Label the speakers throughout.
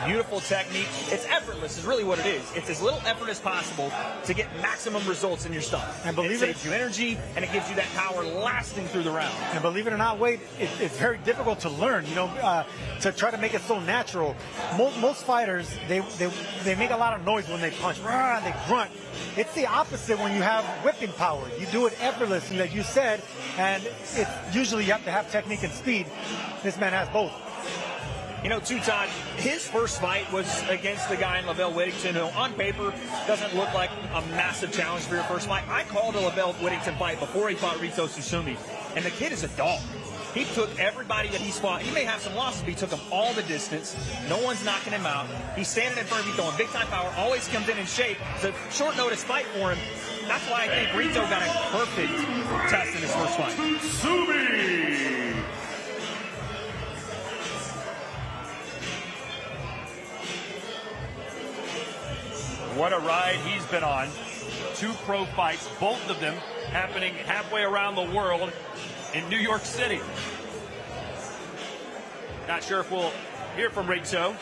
Speaker 1: beautiful technique. It's effortless is really what it is. It's as little effort as possible to get maximum results in your stuff. And believe it saves you energy, and it gives you that power lasting through the round.
Speaker 2: And believe it or not, Wade, it's very difficult to learn, to try to make it so natural. Most fighters, they make a lot of noise when they punch. They grunt. It's the opposite when you have whipping power. You do it effortlessly, like you said, and it's usually you have to have technique and speed. This man has both.
Speaker 1: Todd, his first fight was against the guy in Lavelle Whittington, who on paper doesn't look like a massive challenge for your first fight. I called a Lavelle Whittington fight before he fought Rito Tsutsumi, and the kid is a dog. He took everybody that he's fought. He may have some losses, but he took them all the distance. No one's knocking him out. He's standing in front of you, throwing big-time power, always comes in shape. It's a short-notice fight for him. That's why I think Rito got a perfect test in his first fight.
Speaker 3: Tsutsumi!
Speaker 4: What a ride he's been on. 2 pro fights, both of them happening halfway around the world in New York City. Not sure if we'll hear from Rito.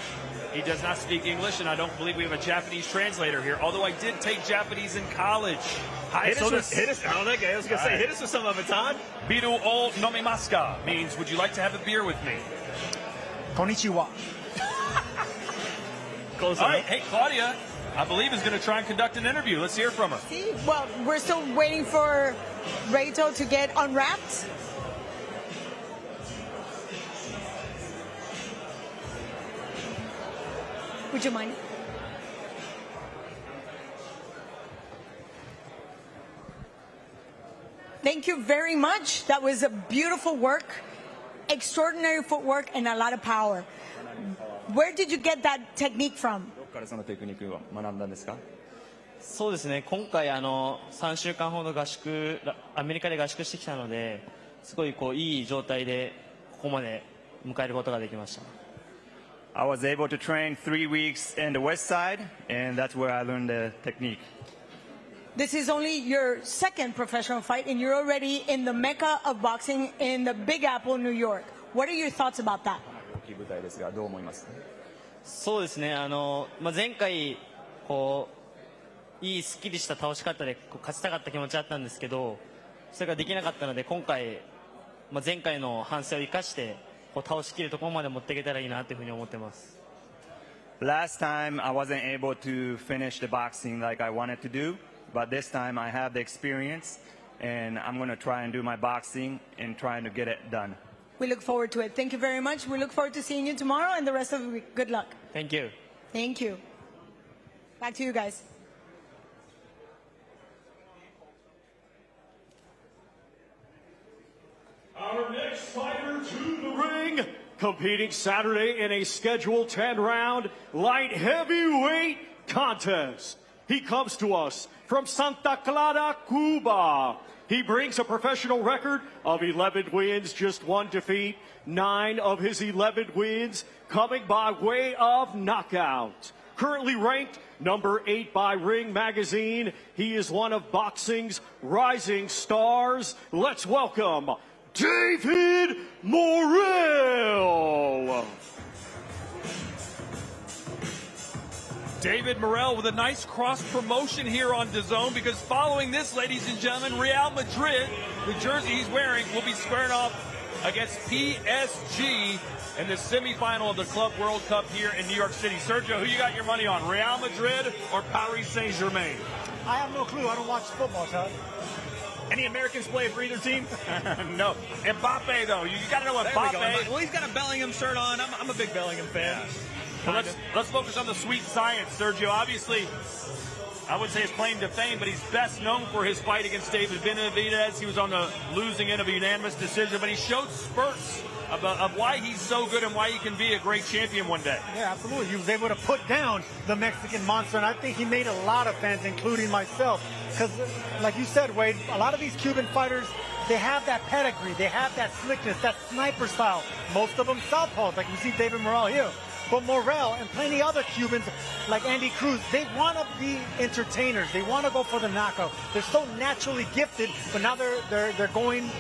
Speaker 4: He does not speak English, and I don't believe we have a Japanese translator here, although I did take Japanese in college.
Speaker 1: Hit us with some of it, Todd.
Speaker 4: Biru o nomimasu ka means, would you like to have a beer with me?
Speaker 2: Konnichiwa.
Speaker 4: Close All right, hey, Claudia, I believe is going to try and conduct an interview. Let's hear from her.
Speaker 5: See, well, we're still waiting for Rito to get unwrapped. Would you mind? Thank you very much. That was a beautiful work, extraordinary footwork, and a lot of power. Where did you get that technique from?
Speaker 6: そのテクニックを学んだんですか？
Speaker 7: そうですね、今回3週間ほどアメリカで合宿してきたので、すごいいい状態でここまで迎えることができました。
Speaker 6: I was able to train 3 weeks in the West Side, and that's where I learned the technique.
Speaker 5: This is only your second professional fight, and you're already in the mecca of boxing in the Big Apple, New York. What are your thoughts about that?
Speaker 6: 大きい舞台ですが、どう思います？
Speaker 7: そうですね、前回いいすっきりした倒し方で勝ちたかった気持ちあったんですけど、それができなかったので、今回、前回の反省を生かして倒しきるところまで持っていけたらいいなというふうに思ってます。
Speaker 6: Last time I wasn't able to finish the boxing like I wanted to do, but this time I have the experience, and I'm going to try and do my boxing and trying to get it done.
Speaker 5: We look forward to it. Thank you very much. We look forward to seeing you tomorrow and the rest of the week. Good luck.
Speaker 7: Thank you.
Speaker 5: Thank you. Back to you guys.
Speaker 3: Our next fighter to the ring, competing Saturday in a scheduled 10-round light heavyweight contest. He comes to us from Santa Clara, Cuba. He brings a professional record of 11 wins, just 1 defeat. 9 of his 11 wins coming by way of knockout. Currently ranked number 8 by Ring Magazine. He is one of boxing's rising stars. Let's welcome David Morrell.
Speaker 4: David Morrell with a nice cross promotion here on DAZN, because following this, ladies and gentlemen, Real Madrid, the jersey he's wearing, will be squaring off against PSG in the semifinal of the Club World Cup here in New York City. Sergio, who you got your money on, Real Madrid or Paris Saint-Germain?
Speaker 2: I have no clue. I don't watch football, Todd.
Speaker 1: Any Americans play for either team?
Speaker 4: No. Mbappe, though. You got to know what Mbappe.
Speaker 1: Well, he's got a Bellingham shirt on. I'm a big Bellingham fan.
Speaker 4: Yeah. Well, let's focus on the sweet science, Sergio. Obviously, I wouldn't say his claim to fame, but he's best known for his fight against David Benavidez. He was on the losing end of a unanimous decision, but he showed spurts of why he's so good and why he can be a great champion one day.
Speaker 2: Yeah, absolutely. He was able to put down the Mexican monster, and I think he made a lot of fans, including myself. Because, like you said, Wade, a lot of these Cuban fighters, they have that pedigree. They have that slickness, that sniper style. Most of them southpaws, like we see David Morrell here. But Morrell and plenty other Cubans like Andy Cruz, they want to be entertainers. They want to go for the knockout. They're so naturally gifted, but now they're going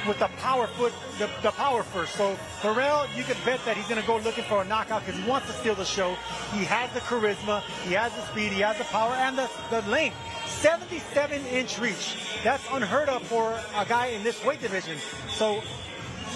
Speaker 2: with the power foot, the power first. So Morrell, you can bet that he's going to go looking for a knockout because he wants to steal the show. He has the charisma, he has the speed, he has the power, and the length. 77-inch reach. That's unheard of for a guy in this weight division. So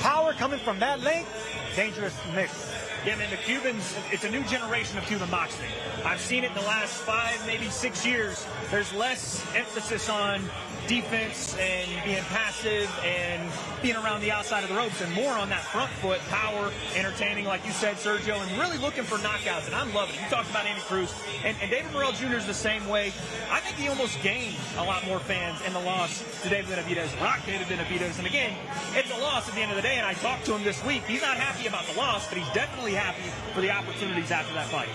Speaker 2: power coming from that length, dangerous mix.
Speaker 1: Yeah, man, the Cubans, it's a new generation of Cuban boxing. I've seen it in the last 5, maybe 6 years. There's less emphasis on defense and being passive and being around the outside of the ropes and more on that front foot, power, entertaining, like you said, Sergio, and really looking for knockouts. And I'm loving it. You talked about Andy Cruz. And David Morrell Jr. is the same way. I think he almost gained a lot more fans in the loss to David Benavidez. Rock David Benavidez. And again, it's a loss at the end of the day. And I talked to him this week. He's not happy about the loss, but he's definitely happy for the opportunities after that fight.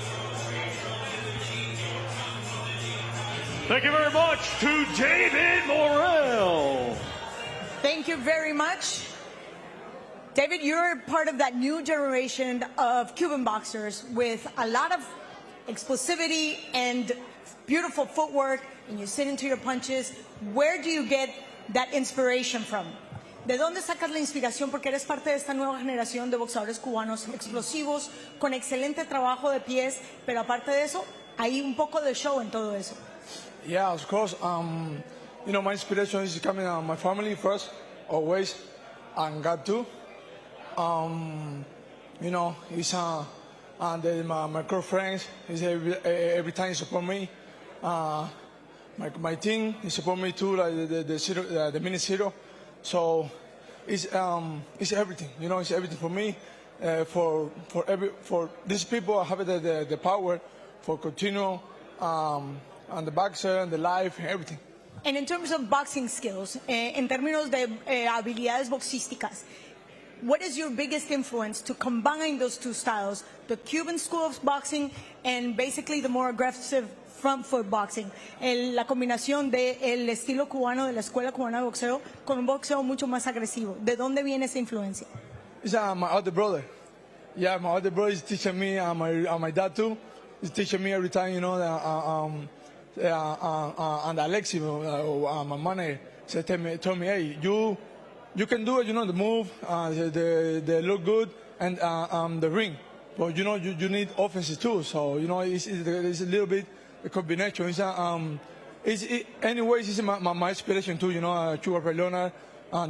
Speaker 3: Thank you very much to David Morrell.
Speaker 5: Thank you very much. David, you're part of that new generation of Cuban boxers with a lot of explosivity and beautiful footwork, and you sit into your punches. Where do you get that inspiration from? ¿De dónde sacas la inspiración? Porque eres parte de esta nueva generación de boxeadores cubanos explosivos, con excelente trabajo de pies, pero aparte de eso, hay un poco de show en todo eso.
Speaker 8: Yeah, of course. You know, my inspiration is coming from my family first, always, and God too. You know, it's my girlfriends. Is every time support me. My team support me too, like the mini zero. So it's everything. You know, it's everything for me. For these people, I have the power for continue. And the boxer, and the life, everything.
Speaker 5: And in terms of boxing skills, en términos de habilidades boxísticas, what is your biggest influence to combine those two styles, the Cuban school of boxing and basically the more aggressive front foot boxing? La combinación del estilo cubano, de la escuela cubana de boxeo, con un boxeo mucho más agresivo. ¿De dónde viene esa influencia?
Speaker 8: It's my older brother. Yeah, my older brother is teaching me, and my dad too. He's teaching me every time, you know, and Alexi, my manager, told me, hey, you can do it, you know, the move, they look good, and the ring. But, you know, you need offenses too. So, you know, it's a little bit a combination. Anyways, it's my inspiration too, you know, Edgar Berlanga,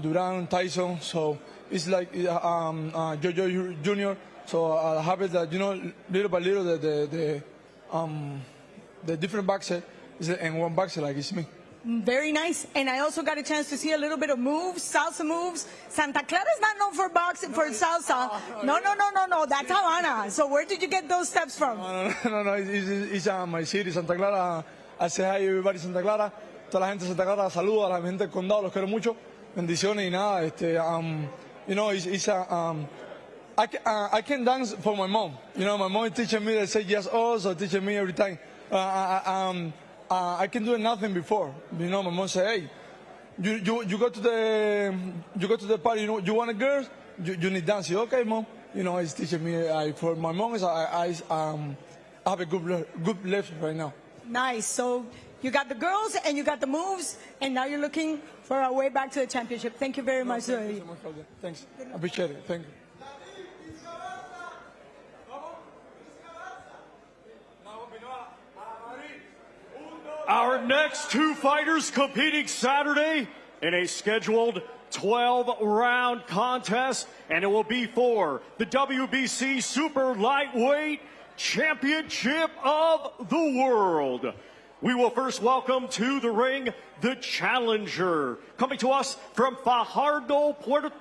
Speaker 8: Duran, Tyson. So it's like Jojo Jr. So I have it that, you know, little by little, the different boxer is in one boxer like it's me.
Speaker 5: Very nice. And I also got a chance to see a little bit of moves, salsa moves. Santa Clara is not known for boxing, for salsa. No. That's Havana. So where did you get those steps from?
Speaker 8: No. It's my city, Santa Clara. I say hi everybody, Santa Clara. Toda la gente de Santa Clara, saluda a la gente del condado, los quiero mucho. Bendiciones y nada. You know, I can dance for my mom. You know, my mom is teaching me. They say yes, also teaching me every time. I can do nothing before. You know, my mom say, hey, you go to the party. You know, you want a girl? You need dance. Okay, mom. You know, it's teaching me. For my mom, I have a good life right now.
Speaker 5: Nice. So you got the girls and you got the moves, and now you're looking for a way back to the championship. Thank you very much.
Speaker 8: Thank you so much for that. Thanks. I appreciate it. Thank you.
Speaker 3: Our next two fighters competing Saturday in a scheduled 12-round contest, and it will be for the WBC Super Lightweight Championship of the World. We will first welcome to the ring the challenger, coming to us from Fajardo, Puerto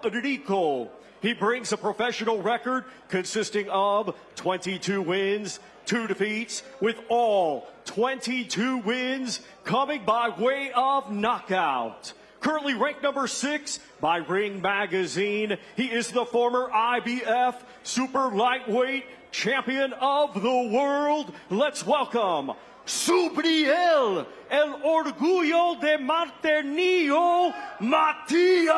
Speaker 3: Rico. He brings a professional record consisting of 22 wins, 2 defeats, with all 22 wins coming by way of knockout. Currently ranked number 6 by Ring Magazine, he is the former IBF Super Lightweight Champion of the World. Let's welcome Subriel, el orgullo de Martinillo, Matias.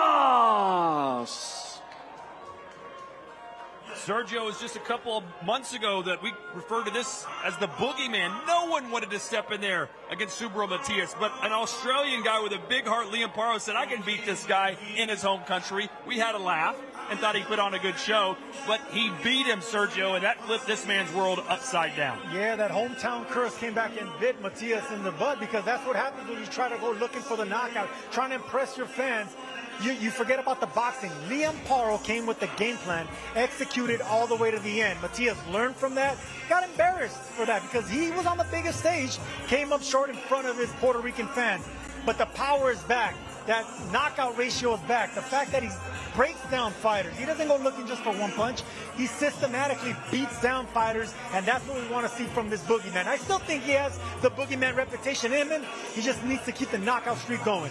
Speaker 4: Sergio, was just a couple of months ago that we referred to this as the boogeyman. No one wanted to step in there against Subriel Matias, but an Australian guy with a big heart, Liam Paro, said, I can beat this guy in his home country. We had a laugh and thought he put on a good show, but he beat him, Sergio, and that flipped this man's world upside down.
Speaker 2: Yeah, that hometown curse came back and bit Matias in the butt, because that's what happens when you try to go looking for the knockout, trying to impress your fans. You forget about the boxing. Liam Paro came with the game plan, executed all the way to the end. Matias learned from that, got embarrassed for that because he was on the biggest stage, came up short in front of his Puerto Rican fans. But the power is back. That knockout ratio is back. The fact that he breaks down fighters. He doesn't go looking just for one punch. He systematically beats down fighters, and that's what we want to see from this boogeyman. I still think he has the boogeyman reputation in him. He just needs to keep the knockout streak going.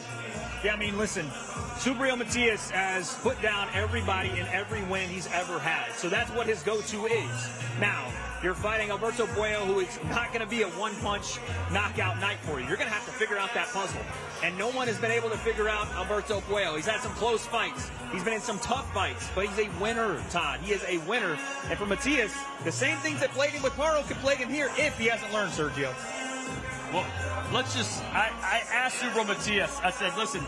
Speaker 1: Yeah, I mean, listen, Subriel Matias has put down everybody in every win he's ever had. So that's what his go-to is. Now, you're fighting Alberto Puello, who is not going to be a one-punch knockout night for you. You're going to have to figure out that puzzle. And no one has been able to figure out Alberto Puello. He's had some close fights. He's been in some tough fights, but he's a winner, Todd. He is a winner. And for Matias, the same things that plagued him with Paro could plague him here if he hasn't learned, Sergio.
Speaker 4: Well, let's just, I asked Subriel Matias, I said, listen,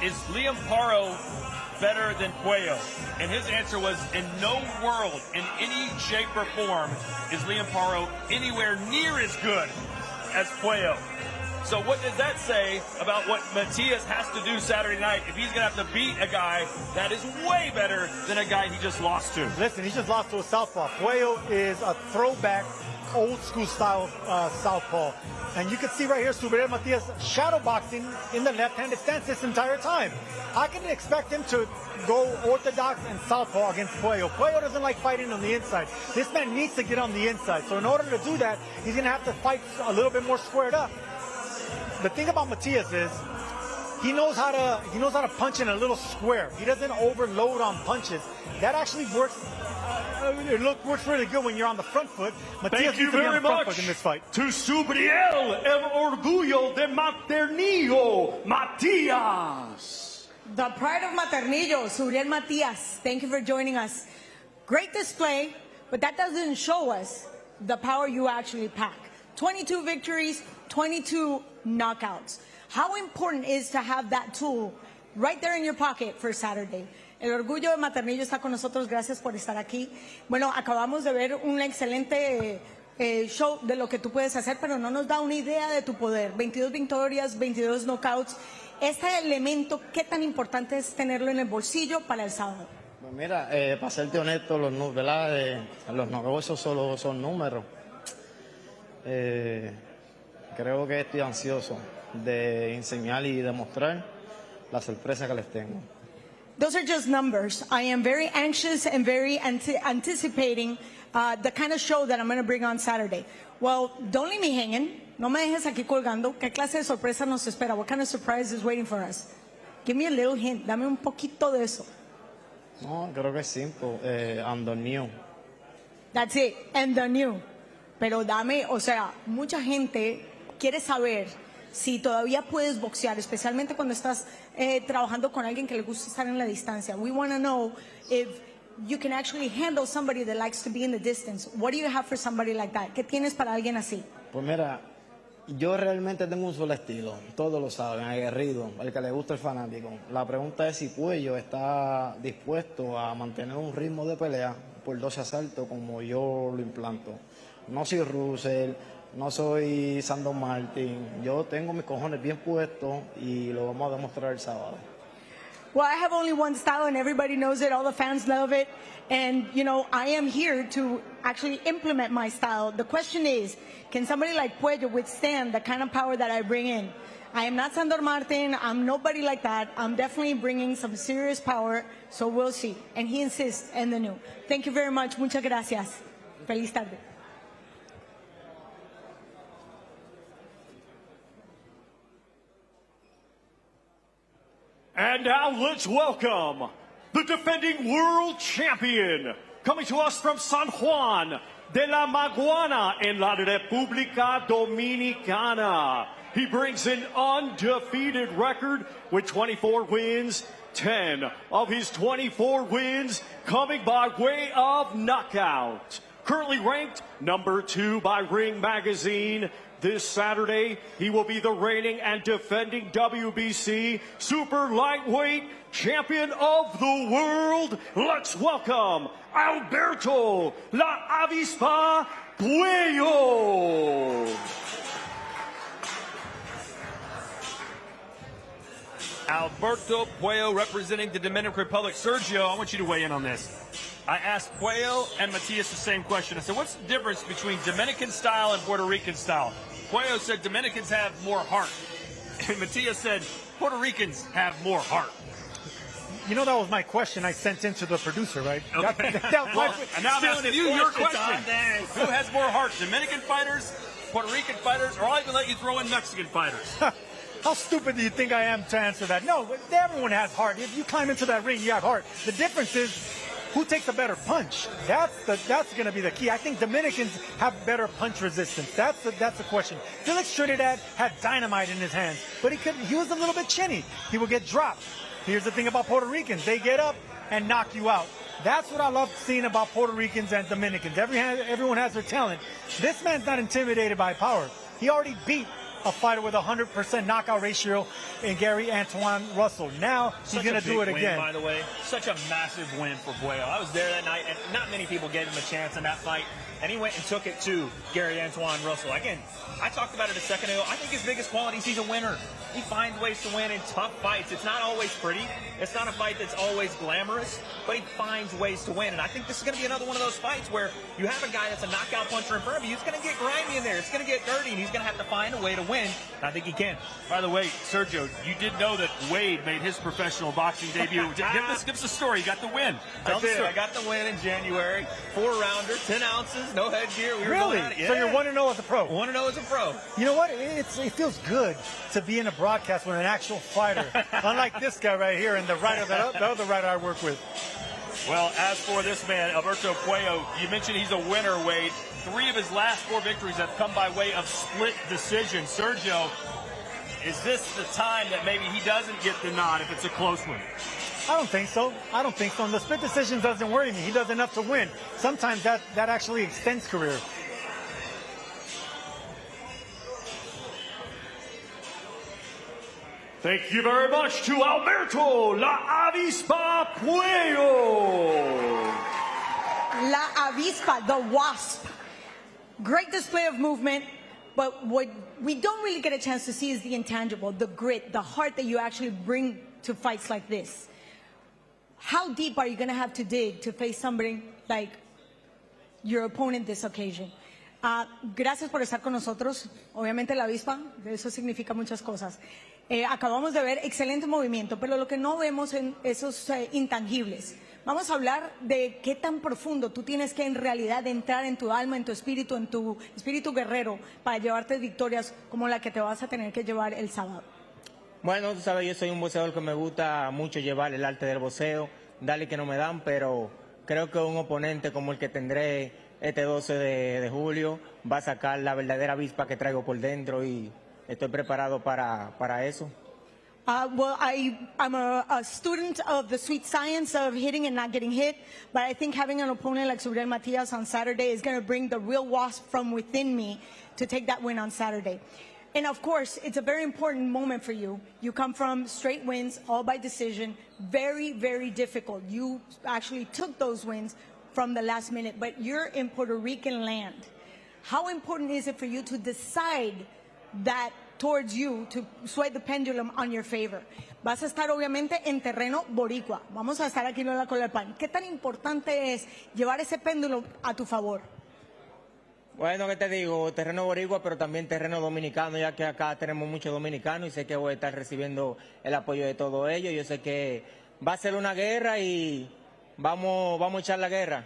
Speaker 4: is Liam Paro better than Puello? And his answer was, in no world, in any shape or form, is Liam Paro anywhere near as good as Puello. So what does that say about what Matias has to do Saturday night if he's going to have to beat a guy that is way better than a guy he just lost to?
Speaker 2: Listen, he just lost to a southpaw. Puello is a throwback, old school style southpaw. And you can see right here, Subriel Matias shadow boxing in the left-handed stance this entire time. I can expect him to go orthodox and southpaw against Puello. Puello doesn't like fighting on the inside. This man needs to get on the inside. So in order to do that, he's going to have to fight a little bit more squared up. The thing about Matias is he knows how to punch in a little square. He doesn't overload on punches. That actually works. Works really good when you're on the front foot. Matias
Speaker 3: Thank you very much
Speaker 2: in this fight.
Speaker 3: to Subriel, el orgullo de Maternillo, Matias.
Speaker 5: The pride of Maternillo, Subriel Matias. Thank you for joining us. Great display, but that doesn't show us the power you actually pack. 22 victories, 22 knockouts. How important is to have that tool right there in your pocket for Saturday? El orgullo de Maternillo está con nosotros. Gracias por estar aquí. Bueno, acabamos de ver un excelente show de lo que tú puedes hacer, pero no nos da una idea de tu poder. 22 victorias, 22 knockouts. Este elemento, ¿qué tan importante es tenerlo en el bolsillo para el sábado?
Speaker 7: Pues mira, para serte honesto, los negocios solo son números. Creo que estoy ansioso de enseñar y demostrar la sorpresa que les tengo.
Speaker 5: Those are just numbers. I am very anxious and very anticipating the kind of show that I'm going to bring on Saturday. Well, don't leave me hanging. No me dejes aquí colgando. ¿Qué clase de sorpresa nos espera? What kind of surprise is waiting for us? Give me a little hint. Dame un poquito de eso.
Speaker 7: No, creo que es simple. I'm the new.
Speaker 5: That's it. And the new. Pero dame, o sea, mucha gente quiere saber si todavía puedes boxear, especialmente cuando estás trabajando con alguien que le gusta estar en la distancia. We want to know if you can actually handle somebody that likes to be in the distance. What do you have for somebody like that? ¿Qué tienes para alguien así?
Speaker 7: Pues mira, yo realmente tengo un solo estilo, todos lo saben, aguerrido, al que le gusta el fanático. La pregunta es si Puello está dispuesto a mantener un ritmo de pelea por 12 asaltos como yo lo implanto. No soy Russell, no soy Sandor Martin, yo tengo mis cojones bien puestos y lo vamos a demostrar el sábado.
Speaker 5: Well, I have only one style and everybody knows it, all the fans love it, and you know, I am here to actually implement my style. The question is, can somebody like Puello withstand the kind of power that I bring in? I am not Sandor Martin, I'm nobody like that. I'm definitely bringing some serious power, so we'll see. And he insists in the new. Thank you very much, muchas gracias. Feliz tarde.
Speaker 3: And now let's welcome the defending world champion, coming to us from San Juan de la Maguana in la República Dominicana. He brings an undefeated record with 24 wins 10 of his 24 wins coming by way of knockout. Currently ranked number 2 by Ring Magazine. This Saturday, he will be the reigning and defending WBC Super Lightweight Champion of the World. Let's welcome Alberto La Avispa Puello.
Speaker 4: Alberto Puello representing the Dominican Republic. Sergio, I want you to weigh in on this. I asked Puello and Matias the same question. I said, what's the difference between Dominican style and Puerto Rican style? Puello said Dominicans have more heart. And Matias said Puerto Ricans have more heart.
Speaker 2: You know, that was my question I sent in to the producer, right?
Speaker 4: Okay.
Speaker 2: That was
Speaker 4: Well, and now I'm
Speaker 2: still
Speaker 4: asking
Speaker 2: in
Speaker 4: you
Speaker 2: his
Speaker 4: your
Speaker 2: question.
Speaker 4: question. Who has more heart, Dominican fighters, Puerto Rican fighters, or I'll even let you throw in Mexican fighters?
Speaker 2: How stupid do you think I am to answer that? No, everyone has heart. If you climb into that ring, you have heart. The difference is who takes a better punch. That's going to be the key. I think Dominicans have better punch resistance. That's the question. Felix Trinidad had dynamite in his hands, but he was a little bit chinny. He would get dropped. Here's the thing about Puerto Ricans. They get up and knock you out. That's what I love seeing about Puerto Ricans and Dominicans. Everyone has their talent. This man's not intimidated by power. He already beat a fighter with a 100% knockout ratio in Gary Antoine Russell. Now he's going to do it again.
Speaker 1: By the way, such a massive win for Puello. I was there that night, and not many people gave him a chance in that fight. And he went and took it to Gary Antoine Russell. Again, I talked about it a second ago. I think his biggest quality is he's a winner. He finds ways to win in tough fights. It's not always pretty. It's not a fight that's always glamorous, but he finds ways to win. And I think this is going to be another one of those fights where you have a guy that's a knockout puncher in front of you. He's going to get grimy in there. It's going to get dirty, and he's going to have to find a way to win. And I think he can.
Speaker 4: By the way, Sergio, you did know that Wade made his professional boxing debut. Give us a story. You got the win.
Speaker 1: I got the win in January. 4-rounder, 10 ounces, no headgear. We were
Speaker 2: Really?
Speaker 1: going at it. Yeah.
Speaker 2: So you're 1-0 as a pro?
Speaker 1: 1-0 as a pro.
Speaker 2: You know what? It feels good to be in a broadcast with an actual fighter, unlike this guy right here and the other writer I work with.
Speaker 4: Well, as for this man, Alberto Puello, you mentioned he's a winner, Wade. 3 of his last 4 victories have come by way of split decision. Sergio, is this the time that maybe he doesn't get the nod if it's a close one?
Speaker 2: I don't think so. And the split decision doesn't worry me. He does enough to win. Sometimes that actually extends career.
Speaker 3: Thank you very much to Alberto La Avispa Puello.
Speaker 5: La Avispa, the Wasp. Great display of movement, but what we don't really get a chance to see is the intangible, the grit, the heart that you actually bring to fights like this. How deep are you going to have to dig to face somebody like your opponent this occasion? Gracias por estar con nosotros. Obviamente la avispa, eso significa muchas cosas. Acabamos de ver excelente movimiento, pero lo que no vemos en esos intangibles. Vamos a hablar de qué tan profundo tú tienes que en realidad entrar en tu alma, en tu espíritu guerrero para llevarte victorias como la que te vas a tener que llevar el sábado.
Speaker 9: Bueno, tú sabes, yo soy un boxeador que me gusta mucho llevar el arte del boxeo, darle que no me dan, pero creo que un oponente como el que tendré este 12 de julio va a sacar la verdadera avispa que traigo por dentro y estoy preparado para eso.
Speaker 5: Well, I'm a student of the sweet science of hitting and not getting hit, but I think having an opponent like Subriel Matias on Saturday is going to bring the real wasp from within me to take that win on Saturday. And of course, it's a very important moment for you. You come from straight wins, all by decision, very, very difficult. You actually took those wins from the last minute, but you're in Puerto Rican land. How important is it for you to decide that towards you, to sway the pendulum on your favor? Vas a estar obviamente en terreno boricua. Vamos a estar aquí en la cola del pan. ¿Qué tan importante es llevar ese péndulo a tu favor?
Speaker 9: Bueno, ¿qué te digo? Terreno boricua, pero también terreno dominicano, ya que acá tenemos muchos dominicanos y sé que voy a estar recibiendo el apoyo de todos ellos. Yo sé que va a ser una guerra y vamos a echar la guerra.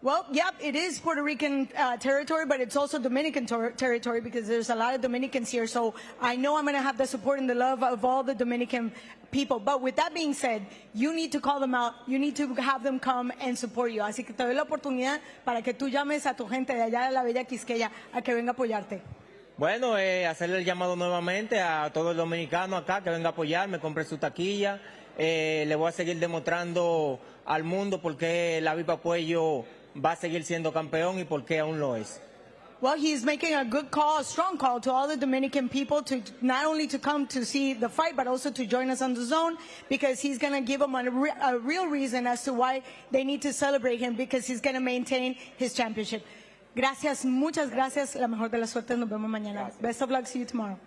Speaker 5: Well, yep, it is Puerto Rican territory, but it's also Dominican territory because there's a lot of Dominicans here. So I know I'm going to have the support and the love of all the Dominican people. But with that being said, you need to call them out. You need to have them come and support you. Así que te doy la oportunidad para que tú llames a tu gente de allá de la Bella Quisqueya a que venga a apoyarte.
Speaker 9: Bueno, hacerle el llamado nuevamente a todo el dominicano acá que venga a apoyarme, compre su taquilla. le voy a seguir demostrando al mundo por qué el Alberto Puello va a seguir siendo campeón y por qué aún lo es.
Speaker 5: Well, he's making a good call, a strong call to all the Dominican people to not only to come to see the fight, but also to join us on the zone, because he's going to give them a real reason as to why they need to celebrate him, because he's going to maintain his championship. Gracias, muchas gracias. La mejor de la suerte. Nos vemos mañana. Gracias. Best of luck. See you tomorrow.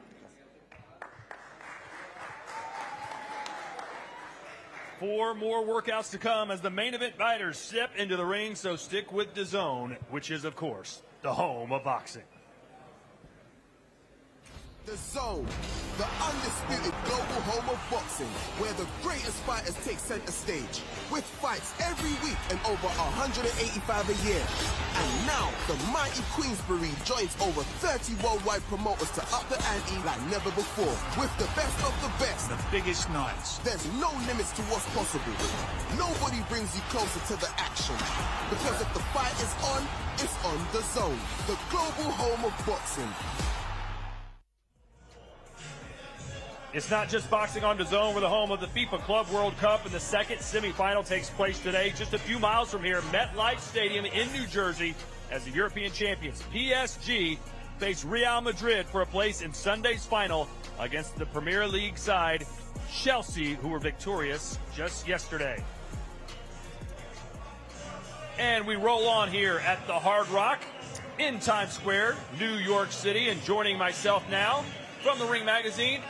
Speaker 4: Four more workouts to come as the main event fighters step into the ring, so stick with DAZN, which is, of course, the home of boxing.
Speaker 10: DAZN, the undisputed global home of boxing, where the greatest fighters take center stage, with fights every week and over 185 a year. And now, the mighty Queensberry joins over 30 worldwide promoters to up the ante like never before, with the best of the best.
Speaker 11: The biggest nights.
Speaker 10: There's no limits to what's possible. Nobody brings you closer to the action, because if the fight is on, it's on DAZN, the global home of boxing.
Speaker 4: It's not just boxing on DAZN. We're the home of the FIFA Club World Cup, and the second semifinal takes place today just a few miles from here, MetLife Stadium in New Jersey, as the European champions PSG face Real Madrid for a place in Sunday's final against the Premier League side Chelsea, who were victorious just yesterday. And we roll on here at the Hard Rock in Times Square, New York City, and joining myself now from the Ring Magazine,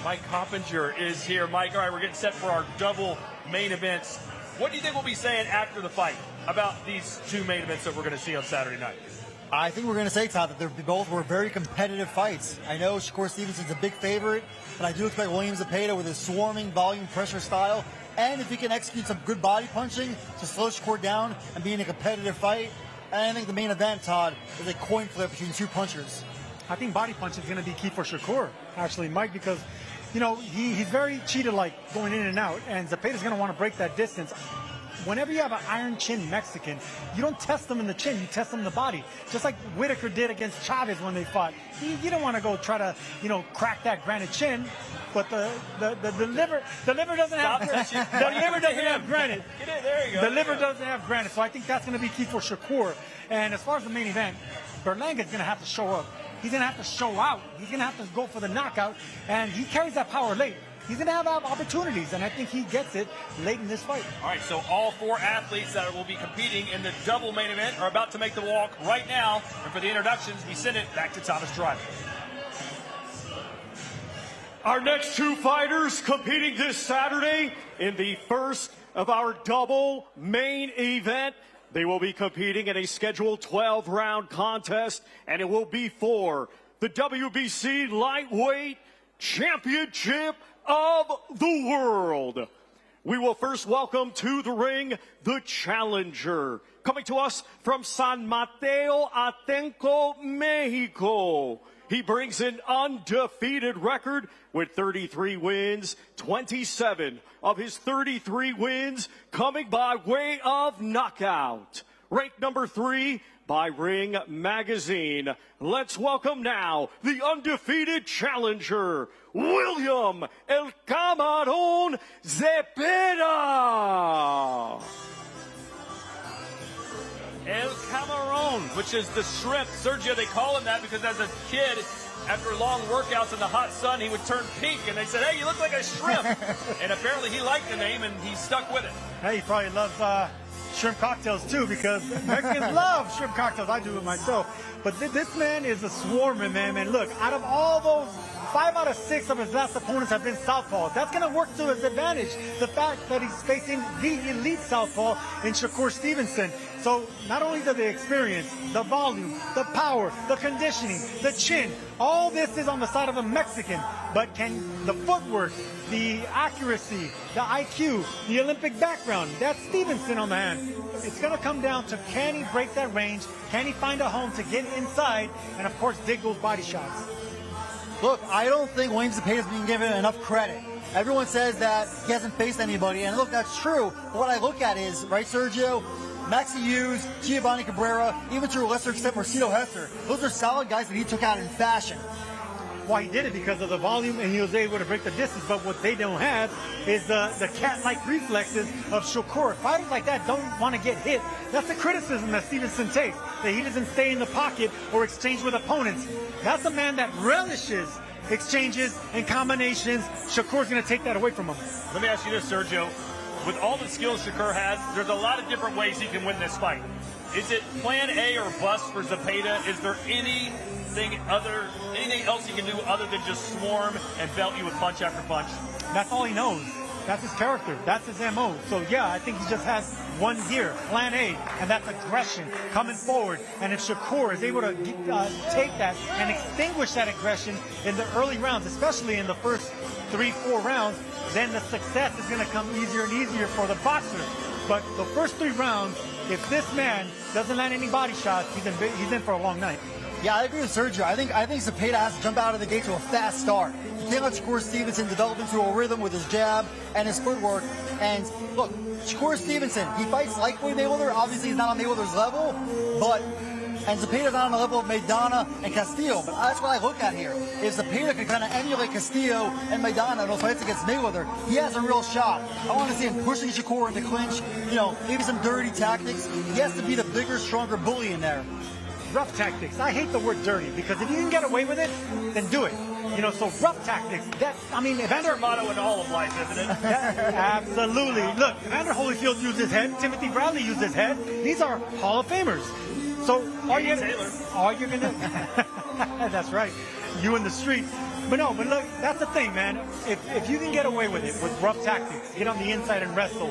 Speaker 4: Mike Coppinger is here. Mike, all right, we're getting set for our double main events. What do you think we'll be saying after the fight about these two main events that we're going to see on Saturday night?
Speaker 12: I think we're going to say, Todd, that they both were very competitive fights. I know Shakur Stevenson's a big favorite, but I do expect William Zepeda with his swarming volume pressure style, and if he can execute some good body punching to slow Shakur down and be in a competitive fight. And I think the main event, Todd, is a coin flip between two punchers.
Speaker 2: I think body punch is going to be key for Shakur, actually, Mike, because, you know, he's very cheetah-like going in and out, and Zepeda's going to want to break that distance. Whenever you have an iron chin Mexican, you don't test them in the chin, you test them in the body. Just like Whitaker did against Chavez when they fought. You don't want to go try to, you know, crack that granite chin, but the liver doesn't have granite.
Speaker 4: Get it, there you go.
Speaker 2: The liver doesn't have granite, so I think that's going to be key for Shakur. And as far as the main event, Berlanga's going to have to show up. He's going to have to show out. He's going to have to go for the knockout, and he carries that power late. He's going to have opportunities, and I think he gets it late in this fight.
Speaker 4: All right, so all four athletes that will be competing in the double main event are about to make the walk right now. And for the introductions, we send it back to Thomas Driver.
Speaker 3: Our next two fighters competing this Saturday in the first of our double main event. They will be competing in a scheduled 12-round contest, and it will be for the WBC Lightweight Championship of the World. We will first welcome to the ring the challenger, coming to us from San Mateo Atenco, Mexico. He brings an undefeated record with 33 wins, 27 of his 33 wins coming by way of knockout. Ranked number 3 by Ring Magazine. Let's welcome now the undefeated challenger, William El Camarón Zepeda.
Speaker 4: El Camarón, which is the shrimp. Sergio, they call him that because as a kid, after long workouts in the hot sun, he would turn pink, and they said, hey, you look like a shrimp. And apparently he liked the name, and he stuck with it.
Speaker 2: Hey, he probably loves shrimp cocktails, too, because Mexicans love shrimp cocktails. I do it myself. But this man is a swarmer, man. Look, out of all those, 5 out of 6 of his last opponents have been southpaws. That's going to work to his advantage. The fact that he's facing the elite southpaw in Shakur Stevenson. So not only the experience, the volume, the power, the conditioning, the chin, all this is on the side of a Mexican. But can the footwork, the accuracy, the IQ, the Olympic background, that's Stevenson on the hand. It's going to come down to, can he break that range? Can he find a home to get inside? And, of course, dig those body shots.
Speaker 12: Look, I don't think William Zepeda is being given enough credit. Everyone says that he hasn't faced anybody, and look, that's true. But what I look at is, right, Sergio, Maxi Hughes, Giovanni Cabrera, even to a lesser extent, Marcelo Hester. Those are solid guys that he took out in fashion.
Speaker 2: why he did it, because of the volume, and he was able to break the distance. But what they don't have is the cat-like reflexes of Shakur. Fighters like that don't want to get hit. That's the criticism that Stevenson takes, that he doesn't stay in the pocket or exchange with opponents. That's a man that relishes exchanges and combinations. Shakur's going to take that away from him.
Speaker 1: Let me ask you this, Sergio. With all the skills Shakur has, there's a lot of different ways he can win this fight. Is it plan A or bust for Zepeda? Is there anything else he can do other than just swarm and belt you with punch after punch?
Speaker 2: That's all he knows. That's his character. That's his MO. So yeah, I think he just has one gear, plan A, and that's aggression coming forward. And if Shakur is able to take that and extinguish that aggression in the early rounds, especially in the first 3-4 rounds, then the success is going to come easier and easier for the boxer. But the first 3 rounds, if this man doesn't land any body shots, he's in for a long night.
Speaker 12: Yeah, I agree with Sergio. I think Zepeda has to jump out of the gate to a fast start. He can't let Shakur Stevenson develop into a rhythm with his jab and his footwork. And look, Shakur Stevenson, he fights like Mayweather. Obviously, he's not on Mayweather's level, and Zepeda's not on the level of Maidana and Castillo. But that's what I look at here. If Zepeda can kind of emulate Castillo and Maidana in those fights against Mayweather, he has a real shot. I want to see him pushing Shakur into clinch, maybe some dirty tactics. He has to be the bigger, stronger bully in there.
Speaker 2: Rough tactics. I hate the word dirty, because if you can get away with it, then do it. So rough tactics. That's
Speaker 1: your motto in all of life, isn't it?
Speaker 2: Absolutely. Look, Evander Holyfield used his head. Timothy Bradley used his head. These are Hall of Famers. So are you gonna? That's right. You in the street. But look, that's the thing, man. If you can get away with it, with rough tactics, get on the inside and wrestle,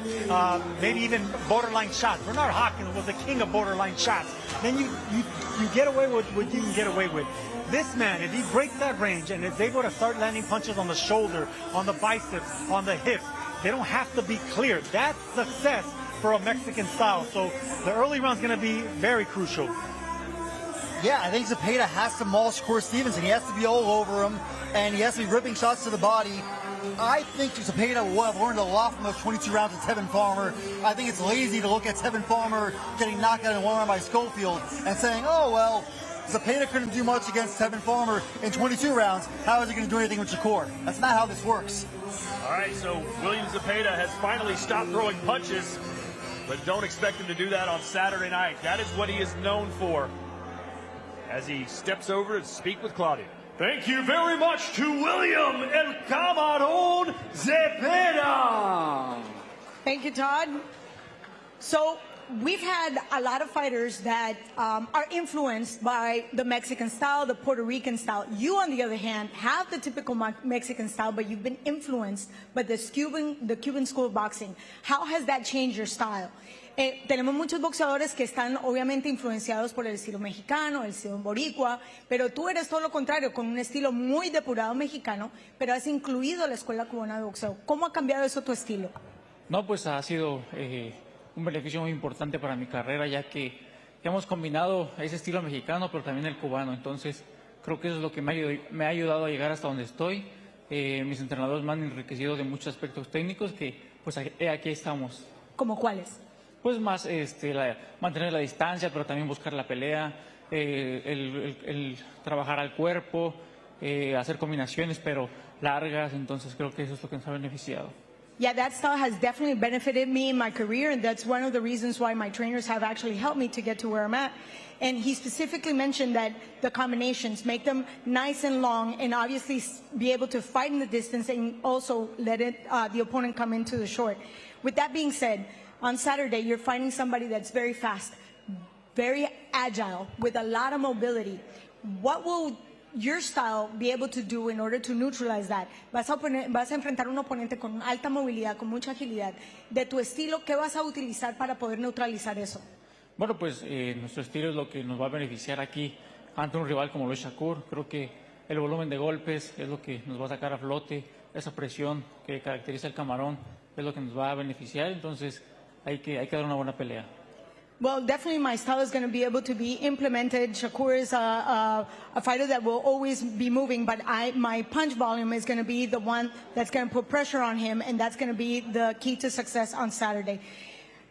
Speaker 2: maybe even borderline shots. Bernard Hopkins was the king of borderline shots. Then you get away with what you can get away with. This man, if he breaks that range and is able to start landing punches on the shoulder, on the biceps, on the hips, they don't have to be clear. That's success for a Mexican style. So the early round's going to be very crucial.
Speaker 12: Yeah, I think Zepeda has to maul Shakur Stevenson. He has to be all over him, and he has to be ripping shots to the body. I think Zepeda will have learned a lot from those 22 rounds of Tevin Farmer. I think it's lazy to look at Tevin Farmer getting knocked out in one round by Schofield and saying, oh, well, Zepeda couldn't do much against Tevin Farmer in 22 rounds. How is he going to do anything with Shakur? That's not how this works.
Speaker 1: All right, so William Zepeda has finally stopped throwing punches, but don't expect him to do that on Saturday night. That is what he is known for, as he steps over to speak with Claudia.
Speaker 3: Thank you very much to William El Camarón Zepeda.
Speaker 5: Thank you, Todd. So we've had a lot of fighters that are influenced by the Mexican style, the Puerto Rican style. You, on the other hand, have the typical Mexican style, but you've been influenced by the Cuban school of boxing. How has that changed your style? Tenemos muchos boxeadores que están obviamente influenciados por el estilo mexicano, el estilo boricua, pero tú eres todo lo contrario, con un estilo muy depurado mexicano, pero has incluido la escuela cubana de boxeo. ¿Cómo ha cambiado eso tu estilo?
Speaker 11: No, pues ha sido un beneficio muy importante para mi carrera, ya que hemos combinado ese estilo mexicano, pero también el cubano. Entonces, creo que eso es lo que me ha ayudado a llegar hasta donde estoy. Mis entrenadores me han enriquecido de muchos aspectos técnicos que, pues, aquí estamos.
Speaker 5: ¿Cómo cuáles?
Speaker 11: Pues más mantener la distancia, pero también buscar la pelea, el trabajar al cuerpo, hacer combinaciones, pero largas. Entonces, creo que eso es lo que nos ha beneficiado.
Speaker 5: Yeah, that style has definitely benefited me in my career, and that's one of the reasons why my trainers have actually helped me to get to where I'm at. And he specifically mentioned that the combinations make them nice and long, and obviously be able to fight in the distance and also let the opponent come into the short. With that being said, on Saturday, you're fighting somebody that's very fast, very agile, with a lot of mobility. What will your style be able to do in order to neutralize that? Vas a enfrentar un oponente con alta movilidad, con mucha agilidad. De tu estilo, ¿qué vas a utilizar para poder neutralizar eso?
Speaker 11: Bueno, pues nuestro estilo es lo que nos va a beneficiar aquí ante un rival como lo es Shakur. Creo que el volumen de golpes es lo que nos va a sacar a flote. Esa presión que caracteriza el camarón es lo que nos va a beneficiar. Entonces, hay que dar una buena pelea.
Speaker 5: Well, definitely my style is going to be able to be implemented. Shakur is a fighter that will always be moving, but my punch volume is going to be the one that's going to put pressure on him, and that's going to be the key to success on Saturday.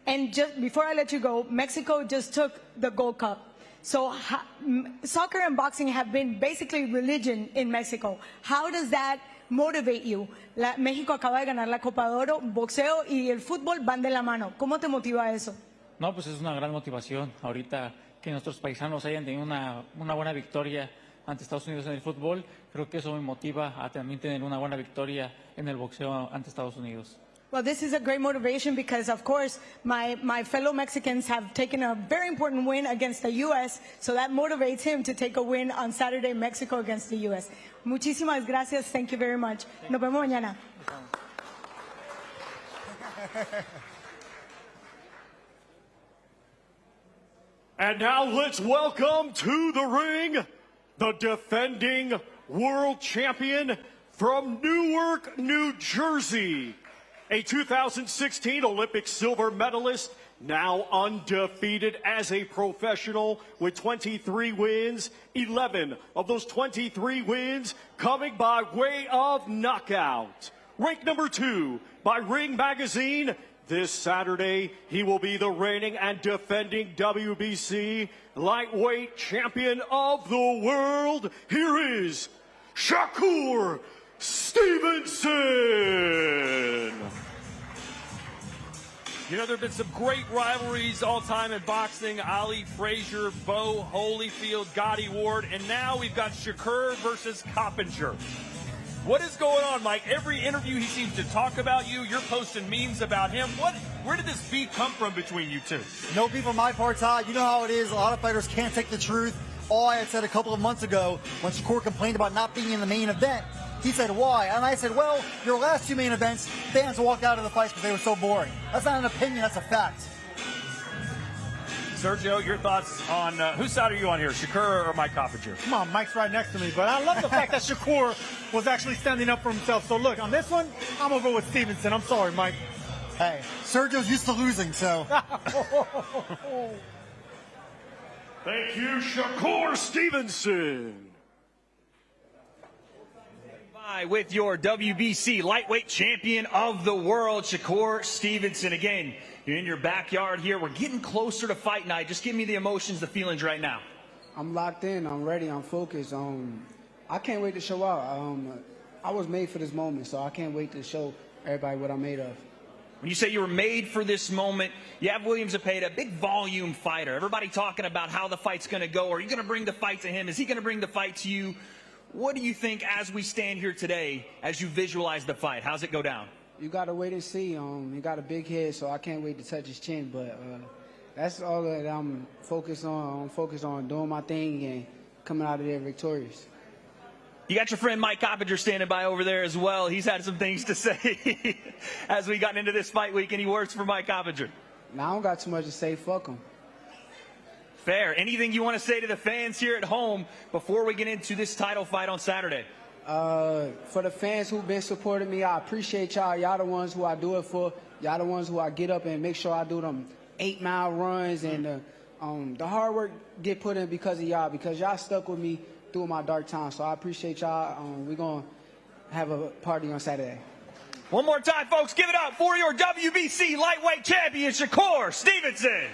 Speaker 5: And just before I let you go, Mexico just took the Gold Cup. So soccer and boxing have been basically religion in Mexico. How does that motivate you? México acaba de ganar la Copa de Oro, boxeo y el fútbol van de la mano. ¿Cómo te motiva eso?
Speaker 11: No, pues es una gran motivación. Ahorita que nuestros paisanos hayan tenido una buena victoria ante Estados Unidos en el fútbol, creo que eso me motiva a también tener una buena victoria en el boxeo ante Estados Unidos.
Speaker 5: Well, this is a great motivation because, of course, my fellow Mexicans have taken a very important win against the U.S., so that motivates him to take a win on Saturday in Mexico against the U.S. Muchísimas gracias. Thank you very much. Nos vemos mañana.
Speaker 3: And now let's welcome to the ring the defending world champion from Newark, New Jersey, a 2016 Olympic silver medalist, now undefeated as a professional with 23 wins, 11 of those 23 wins coming by way of knockout. Ranked number 2 by Ring Magazine. This Saturday, he will be the reigning and defending WBC lightweight champion of the world. Here is Shakur Stevenson.
Speaker 4: You know, there have been some great rivalries all time in boxing. Ali Frazier, Bo Holyfield, Gotti Ward, and now we've got Shakur versus Coppinger. What is going on, Mike? Every interview he seems to talk about you. You're posting memes about him. Where did this beef come from between you two?
Speaker 12: No beef on my part, Todd. You know how it is. A lot of fighters can't take the truth. All I had said a couple of months ago when Shakur complained about not being in the main event, he said, why? And I said, well, your last 2 main events, fans walked out of the fights because they were so boring. That's not an opinion, that's a fact.
Speaker 1: Sergio, your thoughts on whose side are you on here, Shakur or Mike Coppinger?
Speaker 2: Come on, Mike's right next to me, but I love the fact that Shakur was actually standing up for himself. So look, on this one, I'm gonna go with Stevenson. I'm sorry, Mike.
Speaker 12: Hey, Sergio's used to losing, so.
Speaker 3: Thank you, Shakur Stevenson.
Speaker 1: With your WBC lightweight champion of the world, Shakur Stevenson. Again, you're in your backyard here. We're getting closer to fight night. Just give me the emotions, the feelings right now.
Speaker 13: I'm locked in. I'm ready. I'm focused. I can't wait to show out. I was made for this moment, so I can't wait to show everybody what I'm made of.
Speaker 1: When you say you were made for this moment, you have William Zepeda, a big volume fighter. Everybody talking about how the fight's going to go. Are you going to bring the fight to him? Is he going to bring the fight to you? What do you think as we stand here today, as you visualize the fight? How's it go down?
Speaker 13: You got to wait and see. He got a big head, so I can't wait to touch his chin. But that's all that I'm focused on. I'm focused on doing my thing and coming out of there victorious.
Speaker 1: You got your friend Mike Coppinger standing by over there as well. He's had some things to say as we got into this fight week, and he works for Mike Coppinger.
Speaker 13: Now I don't got too much to say. Fuck him.
Speaker 1: Fair. Anything you want to say to the fans here at home before we get into this title fight on Saturday?
Speaker 13: For the fans who've been supporting me, I appreciate y'all. Y'all the ones who I do it for. Y'all the ones who I get up and make sure I do them 8-mile runs, and the hard work get put in because of y'all, because y'all stuck with me through my dark times. So I appreciate y'all. We're going to have a party on Saturday.
Speaker 1: One more time, folks. Give it up for your WBC lightweight champion, Shakur Stevenson.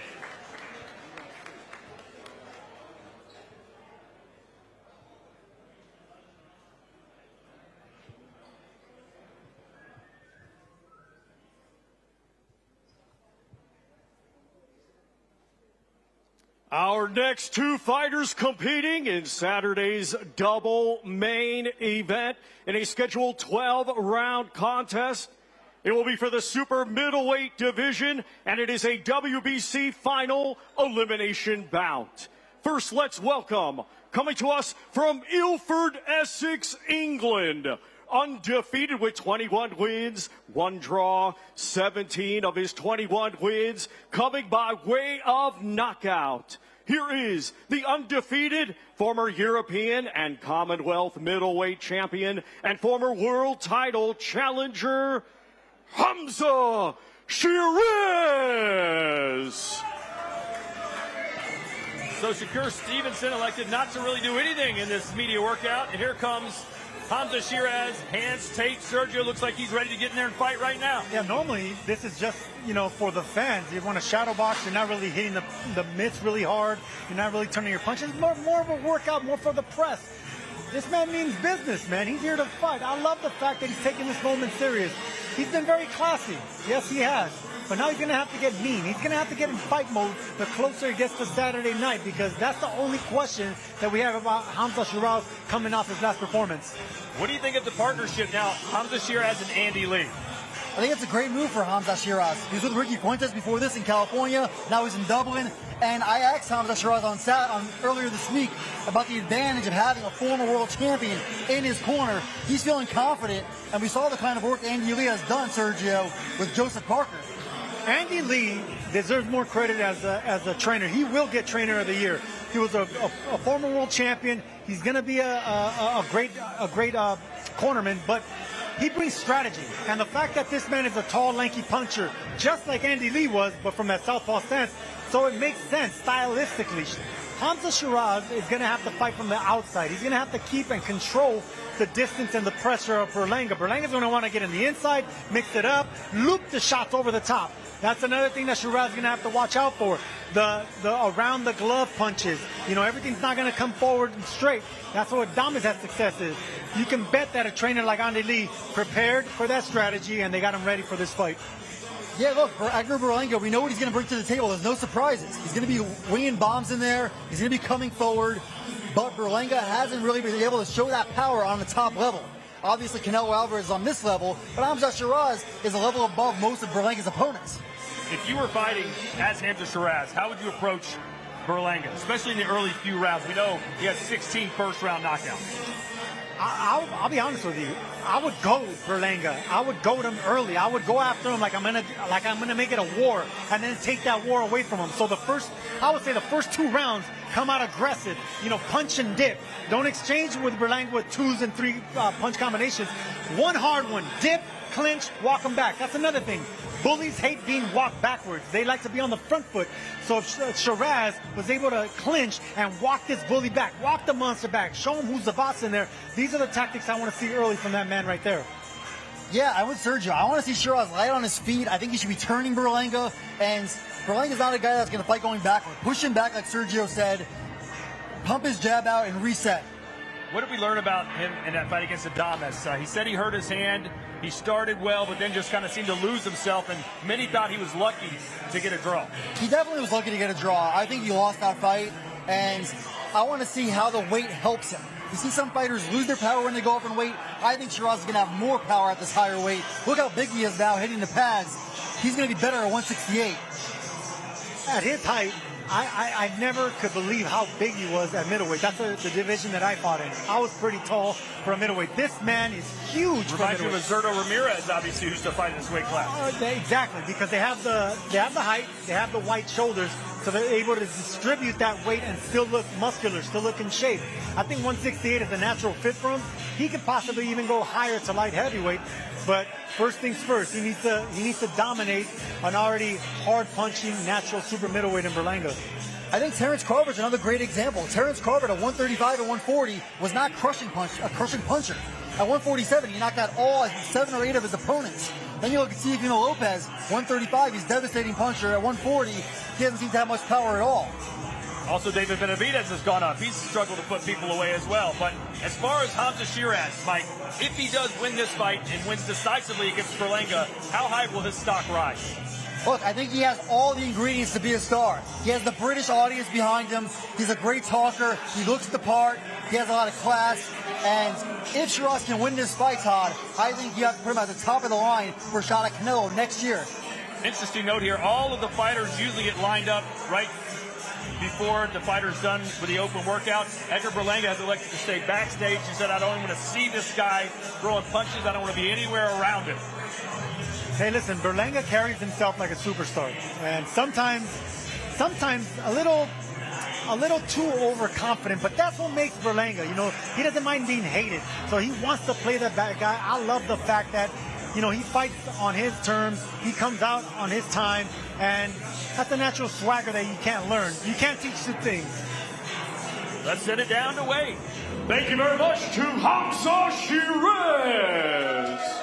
Speaker 3: Our next 2 fighters competing in Saturday's double main event in a scheduled 12-round contest. It will be for the super middleweight division, and it is a WBC final elimination bout. First, let's welcome, coming to us from Ilford, Essex, England, undefeated with 21 wins, 1 draw, 17 of his 21 wins coming by way of knockout. Here is the undefeated former European and Commonwealth middleweight champion and former world title challenger, Hamza Shiraz.
Speaker 4: So Shakur Stevenson elected not to really do anything in this media workout, and here comes Hamza Shiraz, hands taped. Sergio looks like he's ready to get in there and fight right now.
Speaker 2: Yeah, normally this is just, for the fans. You want to shadow box, you're not really hitting the mitts really hard. You're not really turning your punches. It's more of a workout, more for the press. This man means business, man. He's here to fight. I love the fact that he's taking this moment serious. He's been very classy. Yes, he has. But now he's going to have to get mean. He's going to have to get in fight mode the closer he gets to Saturday night, because that's the only question that we have about Hamza Shiraz coming off his last performance.
Speaker 4: What do you think of the partnership now, Hamza Shiraz and Andy Lee?
Speaker 12: I think it's a great move for Hamza Shiraz. He was with Ricky Fuentes before this in California. Now he's in Dublin. And I asked Hamza Shiraz on earlier this week about the advantage of having a former world champion in his corner. He's feeling confident, and we saw the kind of work Andy Lee has done, Sergio, with Joseph Parker.
Speaker 2: Andy Lee deserves more credit as a trainer. He will get Trainer of the Year. He was a former world champion. He's going to be a great cornerman, but he brings strategy. And the fact that this man is a tall, lanky puncher, just like Andy Lee was, but from that southpaw stance, so it makes sense stylistically. Hamza Shiraz is going to have to fight from the outside. He's going to have to keep and control the distance and the pressure of Berlanga. Berlanga's going to want to get in the inside, mix it up, loop the shots over the top. That's another thing that Shiraz is going to have to watch out for. The around the glove punches. Everything's not going to come forward and straight. That's what Adames has success is. You can bet that a trainer like Andy Lee prepared for that strategy, and they got him ready for this fight.
Speaker 12: Yeah, look, for Edgar Berlanga, we know what he's going to bring to the table. There's no surprises. He's going to be winging bombs in there. He's going to be coming forward. But Berlanga hasn't really been able to show that power on the top level. Obviously, Canelo Alvarez is on this level, but Hamza Shiraz is a level above most of Berlanga's opponents.
Speaker 4: If you were fighting as Hamza Shiraz, how would you approach Berlanga, especially in the early few rounds? We know he has 16 first-round knockouts.
Speaker 2: I'll be honest with you. I would go Berlanga. I would go to him early. I would go after him like I'm gonna make it a war, and then take that war away from him. So I would say the first 2 rounds come out aggressive. Punch and dip. Don't exchange with Berlanga with 2s and 3 punch combinations. One hard one, dip, clinch, walk him back. That's another thing. Bullies hate being walked backwards. They like to be on the front foot. So if Shiraz was able to clinch and walk this bully back, walk the monster back, show him who's the boss in there, these are the tactics I want to see early from that man right there.
Speaker 12: Yeah, I'm with Sergio. I want to see Shiraz light on his feet. I think he should be turning Berlanga, and Berlanga's not a guy that's going to fight going backward. Push him back, like Sergio said, pump his jab out, and reset.
Speaker 4: What did we learn about him in that fight against Adames? He said he hurt his hand. He started well, but then just kind of seemed to lose himself, and many thought he was lucky to get a draw.
Speaker 12: He definitely was lucky to get a draw. I think he lost that fight, and I want to see how the weight helps him. You see some fighters lose their power when they go up in weight. I think Shiraz is going to have more power at this higher weight. Look how big he is now, hitting the pads. He's going to be better at 168.
Speaker 2: At his height, I never could believe how big he was at middleweight. That's the division that I fought in. I was pretty tall for a middleweight. This man is huge for
Speaker 4: middleweight.
Speaker 2: middleweight.
Speaker 4: Reminds you of Alberto Ramirez, obviously, who's to fight in this weight class.
Speaker 2: Exactly, because they have the height, they have the wide shoulders, so they're able to distribute that weight and still look muscular, still look in shape. I think 168 is a natural fit for him. He could possibly even go higher to light heavyweight. But first things first, he needs to dominate an already hard-punching, natural super middleweight in Berlanga.
Speaker 12: I think Terrence Crawford's another great example. Terrence Crawford at 135 and 140 was not a crushing puncher. At 147, he knocked out all 7 or 8 of his opponents. Then you look at Teofimo Lopez, 135, he's a devastating puncher. At 140, he doesn't seem to have much power at all.
Speaker 4: Also, David Benavidez has gone up. He's struggled to put people away as well. But as far as Hamza Shiraz, Mike, if he does win this fight and wins decisively against Berlanga, how high will his stock rise?
Speaker 12: Look, I think he has all the ingredients to be a star. He has the British audience behind him. He's a great talker. He looks the part. He has a lot of class. And if Shiraz can win this fight, Todd, I think you have to put him at the top of the line for a shot at Canelo next year.
Speaker 4: Interesting note here. All of the fighters usually get lined up right before the fighter's done with the open workout. Edgar Berlanga has elected to stay backstage. He said, I don't want to see this guy throwing punches. I don't want to be anywhere around him.
Speaker 2: Hey, listen, Berlanga carries himself like a superstar. And sometimes a little too overconfident, but that's what makes Berlanga. He doesn't mind being hated. So he wants to play that bad guy. I love the fact that, he fights on his terms. He comes out on his time. And that's a natural swagger that you can't learn. You can't teach two things.
Speaker 4: let's send it down to Wade.
Speaker 3: Thank you very much to Hamza Shiraz.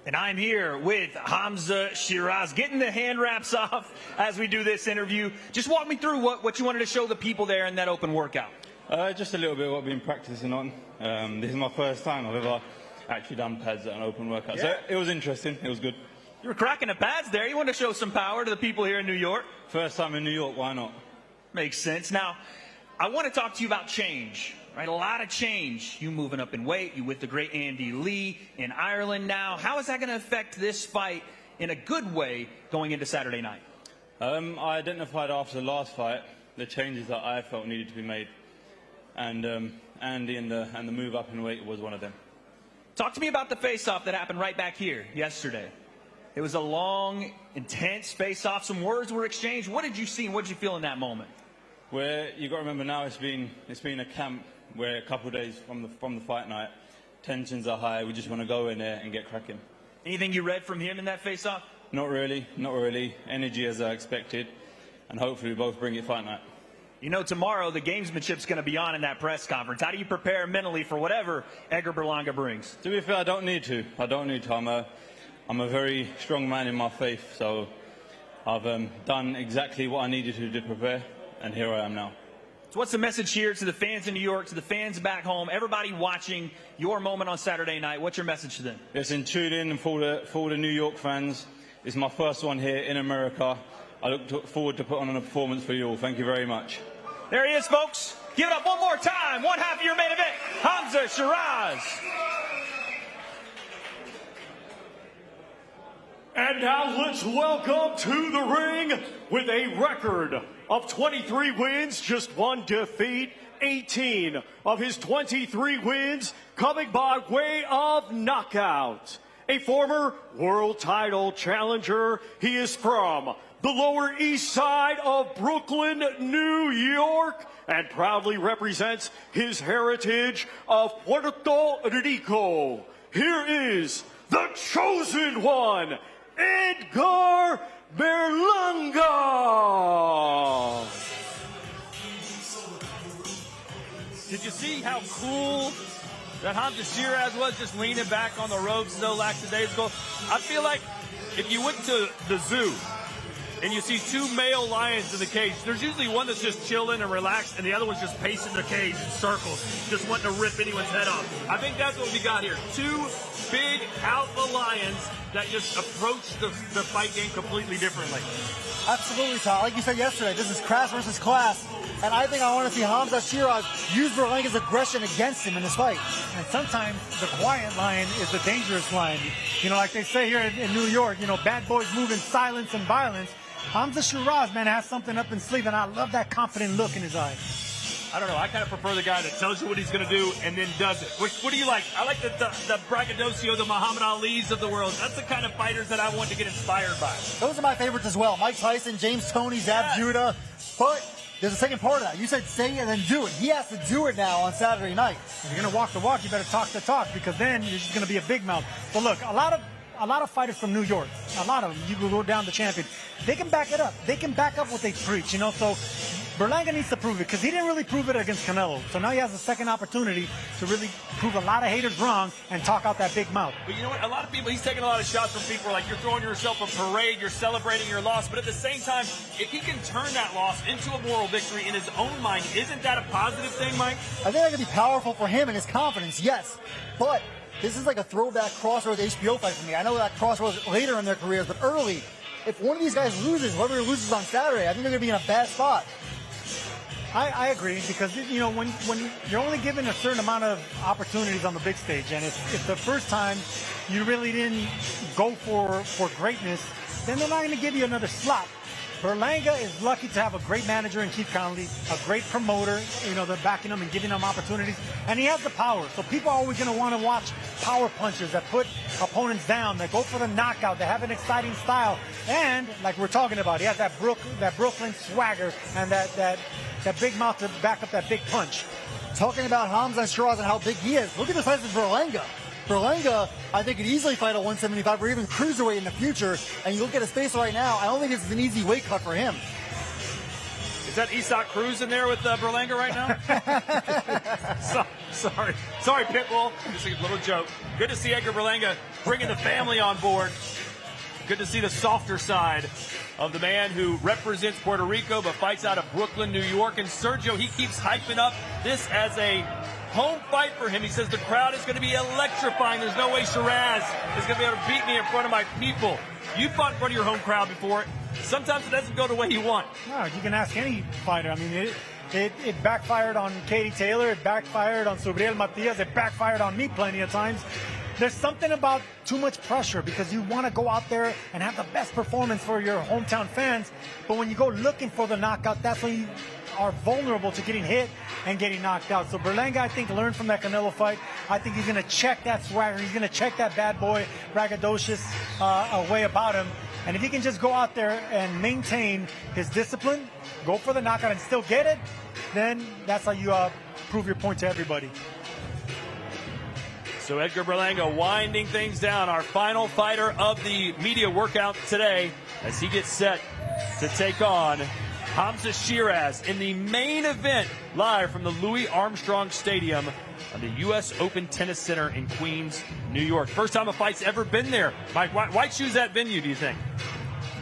Speaker 1: And I'm here with Hamza Shiraz, getting the hand wraps off as we do this interview. Just walk me through what you wanted to show the people there in that open workout.
Speaker 14: Just a little bit of what I've been practicing on. This is my first time I've ever actually done pads at an open workout.
Speaker 1: Yeah.
Speaker 14: So it was interesting. It was good.
Speaker 1: You were cracking the pads there. You want to show some power to the people here in New York?
Speaker 14: First time in New York, why not?
Speaker 1: Makes sense. Now, I want to talk to you about change. Right, a lot of change. You moving up in weight, you with the great Andy Lee in Ireland now. How is that going to affect this fight in a good way going into Saturday night?
Speaker 14: I identified after the last fight the changes that I felt needed to be made, and Andy and the move up in weight was one of them.
Speaker 1: Talk to me about the face-off that happened right back here yesterday. It was a long, intense face-off. Some words were exchanged. What did you see and what did you feel in that moment?
Speaker 14: Where you got to remember now, it's been a camp where a couple of days from the fight night, tensions are high. We just want to go in there and get cracking.
Speaker 1: Anything you read from him in that face-off?
Speaker 14: Not really, not really. Energy as I expected, and hopefully we both bring it fight night.
Speaker 1: You know, tomorrow the gamesmanship's going to be on in that press conference. How do you prepare mentally for whatever Edgar Berlanga brings?
Speaker 14: To be fair, I don't need to. I'm a very strong man in my faith, so I've done exactly what I needed to prepare, and here I am now.
Speaker 1: So what's the message here to the fans in New York, to the fans back home, everybody watching your moment on Saturday night? What's your message to them?
Speaker 14: Listen, tune in, and for the New York fans, it's my first one here in America. I look forward to putting on a performance for you all. Thank you very much.
Speaker 1: There he is, folks. Give it up one more time. One half of your main event, Hamza Shiraz.
Speaker 3: And now let's welcome to the ring with a record of 23 wins, just one defeat, 18 of his 23 wins coming by way of knockout. A former world title challenger, he is from the Lower East Side of Brooklyn, New York, and proudly represents his heritage of Puerto Rico. Here is the chosen one, Edgar Berlanga.
Speaker 4: Did you see how cool that Hamza Shiraz was, just leaning back on the ropes so lackadaisical? I feel like if you went to the zoo and you see two male lions in the cage, there's usually one that's just chilling and relaxed, and the other one's just pacing the cage in circles, just wanting to rip anyone's head off. I think that's what we got here. Two big alpha lions that just approach the fight game completely differently.
Speaker 12: Absolutely, Todd. Like you said yesterday, this is class versus class. And I think I want to see Hamza Shiraz use Berlanga's aggression against him in this fight.
Speaker 2: And sometimes the quiet lion is the dangerous lion. You know, like they say here in New York, you know, bad boys move in silence and violence. Hamza Shiraz, man, has something up his sleeve, and I love that confident look in his eyes.
Speaker 4: I don't know. I kind of prefer the guy that tells you what he's going to do and then does it. What do you like? I like the braggadocio, the Muhammad Ali's of the world. That's the kind of fighters that I want to get inspired by.
Speaker 12: Those are my favorites as well. Mike Tyson, James Toney, Zab Judah. But there's a second part of that. You said say it and then do it. He has to do it now on Saturday night.
Speaker 2: If you're going to walk the walk, you better talk the talk, because then you're just going to be a big mouth. But look, a lot of fighters from New York, a lot of them, you go down the champion, they can back it up. They can back up what they preach, you know. So Berlanga needs to prove it, because he didn't really prove it against Canelo. So now he has a second opportunity to really prove a lot of haters wrong and talk out that big mouth.
Speaker 4: But you know what? A lot of people, he's taking a lot of shots from people like, you're throwing yourself a parade, you're celebrating your loss. But at the same time, if he can turn that loss into a moral victory in his own mind, isn't that a positive thing, Mike?
Speaker 12: I think that could be powerful for him and his confidence, yes. But this is like a throwback Crossroads HBO fight for me. I know that Crossroads later in their careers, but early, if one of these guys loses, whoever loses on Saturday, I think they're going to be in a bad spot.
Speaker 2: I agree, because, you know, when you're only given a certain amount of opportunities on the big stage, and if the first time you really didn't go for greatness, then they're not going to give you another slot. Berlanga is lucky to have a great manager in Keith Conley, a great promoter, you know, they're backing him and giving him opportunities, and he has the power. So people are always going to want to watch power punchers that put opponents down, that go for the knockout, that have an exciting style, and like we're talking about, he has that Brooklyn swagger and that big mouth to back up that big punch.
Speaker 12: Talking about Hamza Shiraz and how big he is, look at the size of Berlanga. Berlanga, I think, could easily fight at 175 or even cruiserweight in the future. And you look at his face right now, I don't think this is an easy weight cut for him.
Speaker 4: Is that Isak Cruz in there with Berlanga right now? Sorry, Pitbull. Just a little joke. Good to see Edgar Berlanga bringing the family on board. Good to see the softer side of the man who represents Puerto Rico but fights out of Brooklyn, New York. And Sergio, he keeps hyping up this as a home fight for him. He says the crowd is going to be electrifying. There's no way Sheeraz is going to be able to beat me in front of my people. You fought in front of your home crowd before. Sometimes it doesn't go the way you want.
Speaker 2: No, you can ask any fighter. I mean, it backfired on Katie Taylor. It backfired on Subriel Matias. It backfired on me plenty of times. There's something about too much pressure because you want to go out there and have the best performance for your hometown fans. But when you go looking for the knockout, that's when you are vulnerable to getting hit and getting knocked out. So Berlanga, I think, learned from that Canelo fight. I think he's going to check that swagger. He's going to check that bad boy, braggadocious way about him. And if he can just go out there and maintain his discipline, go for the knockout and still get it, then that's how you prove your point to everybody.
Speaker 4: So Edgar Berlanga winding things down, our final fighter of the media workout today as he gets set to take on Hamza Shiraz in the main event live from the Louis Armstrong Stadium of the U.S. Open Tennis Center in Queens, New York. First time a fight's ever been there. Mike, why choose that venue, do you think?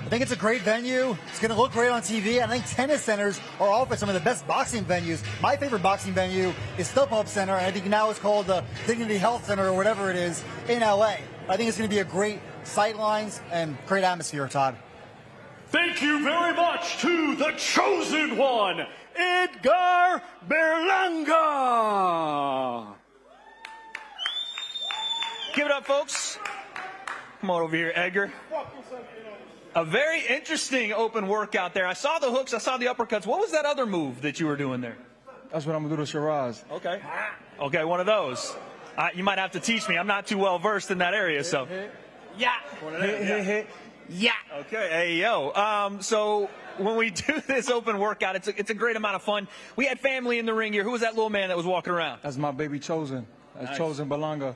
Speaker 12: I think it's a great venue. It's going to look great on TV. I think tennis centers are often some of the best boxing venues. My favorite boxing venue is StubHub Center, and I think now it's called the Dignity Health Center or whatever it is in LA. I think it's going to be a great sightlines and great atmosphere, Todd.
Speaker 3: Thank you very much to the chosen one, Edgar Berlanga.
Speaker 1: Give it up, folks. Come on over here, Edgar. A very interesting open workout there. I saw the hooks, I saw the uppercuts. What was that other move that you were doing there?
Speaker 15: That's what I'm going to do to Sheeraz.
Speaker 1: Okay. Okay, one of those. You might have to teach me. I'm not too well versed in that area, so. Yeah. Yeah. Okay. Hey, yo. So when we do this open workout, it's a great amount of fun. We had family in the ring here. Who was that little man that was walking around?
Speaker 15: That's my baby Chosen. That's nice. Chosen Berlanga.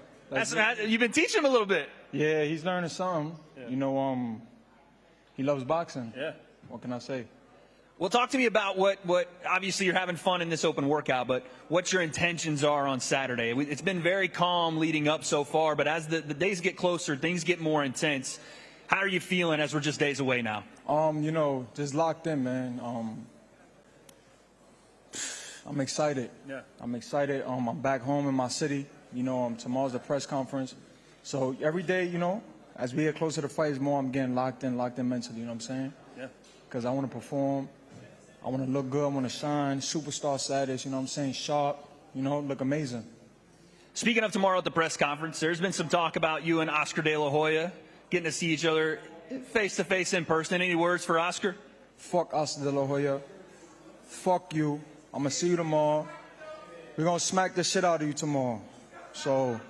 Speaker 1: You've been teaching him a little bit.
Speaker 15: Yeah, he's learning something. Yeah. You know, he loves boxing.
Speaker 1: Yeah.
Speaker 15: What can I say?
Speaker 1: Well, talk to me about what obviously you're having fun in this open workout, but what your intentions are on Saturday. It's been very calm leading up so far, but as the days get closer, things get more intense. How are you feeling as we're just days away now?
Speaker 15: You know, just locked in, man. I'm excited. Yeah. I'm excited. I'm back home in my city. You know, tomorrow's the press conference. So every day, you know, as we get closer to the fights, more I'm getting locked in mentally, you know what I'm saying? Yeah. Because I want to perform. I want to look good. I want to shine. Superstar status, you know what I'm saying? Sharp, you know, look amazing.
Speaker 1: Speaking of tomorrow at the press conference, there's been some talk about you and Oscar De La Hoya getting to see each other face-to-face in person. Any words for Oscar?
Speaker 15: Fuck Oscar De La Hoya. Fuck you. I'm going to see you tomorrow. We're going to smack the shit out of you tomorrow. So...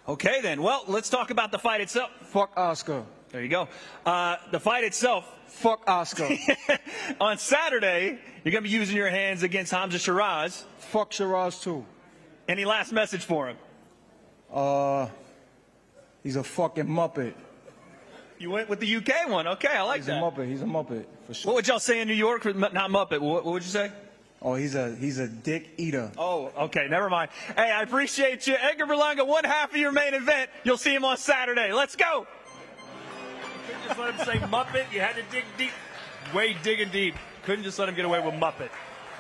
Speaker 1: Okay, then. Well, let's talk about the fight itself.
Speaker 15: Fuck Oscar.
Speaker 1: There you go. The fight itself.
Speaker 15: Fuck Oscar.
Speaker 1: On Saturday, you're going to be using your hands against Hamza Shiraz.
Speaker 15: Fuck Sheeraz, too.
Speaker 1: Any last message for him?
Speaker 15: He's a fucking Muppet.
Speaker 1: You went with the UK one. Okay, I like that.
Speaker 15: He's a Muppet, for sure.
Speaker 1: What would y'all say in New York? Not Muppet. What would you say?
Speaker 15: Oh, he's a dick eater.
Speaker 1: Oh, okay, never mind. Hey, I appreciate you. Edgar Berlanga, one half of your main event. You'll see him on Saturday. Let's go.
Speaker 4: You couldn't just let him say Muppet. You had to dig deep. Way digging deep. Couldn't just let him get away with Muppet.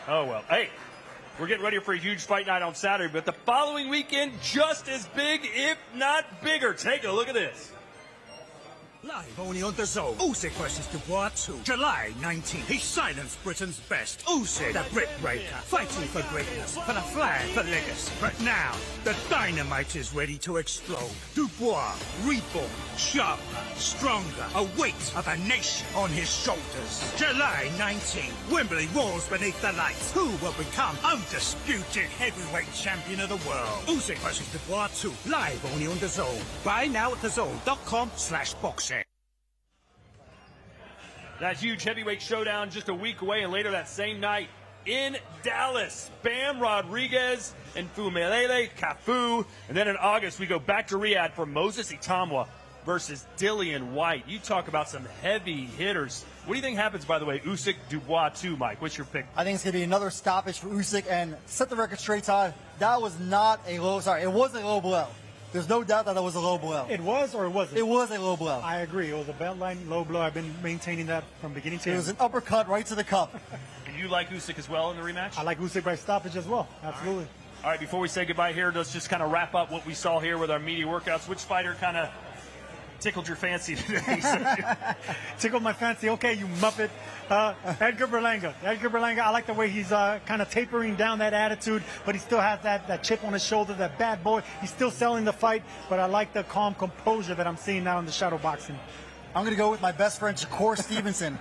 Speaker 4: Oh, well. Hey, we're getting ready for a huge fight night on Saturday, but the following weekend, just as big, if not bigger. Take a look at this.
Speaker 16: Live only on DAZN. Usyk versus Dubois 2. July 19th. He silenced Britain's best. Usyk, the Brit Breaker, fighting for greatness, for the flag, for legacy. But now, the dynamite is ready to explode. Dubois, reborn, sharper, stronger, a weight of a nation on his shoulders. July 19th. Wembley roars beneath the lights. Who will become undisputed heavyweight champion of the world? Usyk versus Dubois 2. Live only on DAZN. Buy now at DAZN.com/boxing.
Speaker 4: That huge heavyweight showdown just a week away, and later that same night, in Dallas. Bam Rodriguez and Fumelele Cafu. And then in August, we go back to Riyadh for Moses Itamwa versus Dillian White. You talk about some heavy hitters. What do you think happens, by the way, Usyk Dubois 2, Mike? What's your pick?
Speaker 12: I think it's going to be another stoppage for Usyk, and set the record straight, Todd. That was not a low, sorry, it was a low blow. There's no doubt that that was a low blow.
Speaker 2: It was or it wasn't?
Speaker 12: It was a low blow.
Speaker 2: I agree. It was a belt line low blow. I've been maintaining that from beginning to end.
Speaker 12: It was an uppercut right to the cup.
Speaker 4: And you like Usyk as well in the rematch?
Speaker 2: I like Usyk by stoppage as well. Absolutely.
Speaker 4: All right, before we say goodbye here, let's just kind of wrap up what we saw here with our media workouts. Which fighter kind of tickled your fancy today?
Speaker 2: Tickled my fancy. Okay, you muppet. Edgar Berlanga. Edgar Berlanga, I like the way he's kind of tapering down that attitude, but he still has that chip on his shoulder, that bad boy. He's still selling the fight, but I like the calm composure that I'm seeing now in the shadow boxing.
Speaker 12: I'm going to go with my best friend, Shakur Stevenson.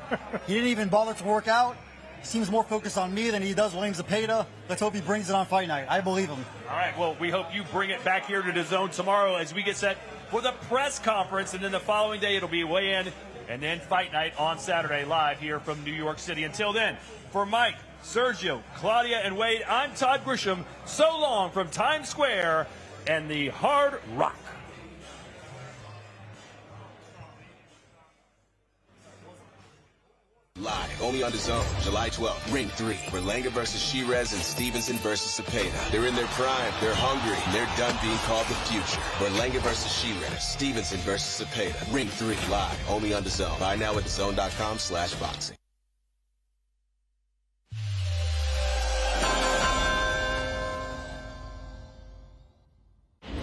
Speaker 12: He didn't even bother to work out. He seems more focused on me than he does William Zepeda. Let's hope he brings it on fight night. I believe him.
Speaker 4: All right, well, we hope you bring it back here to DAZN tomorrow as we get set for the press conference, and then the following day it'll be weigh-in and then fight night on Saturday live here from New York City. Until then, for Mike, Sergio, Claudia, and Wade, I'm Todd Grisham. So long from Times Square and the Hard Rock.
Speaker 10: Live, only on DAZN, July 12th. Ring 3, Berlanga versus Sheeraz and Stevenson versus Zepeda. They're in their prime, they're hungry, and they're done being called the future. Berlanga versus Sheeraz, Stevenson versus Zepeda. Ring 3, live, only on DAZN. Buy now at DAZN.com/boxing.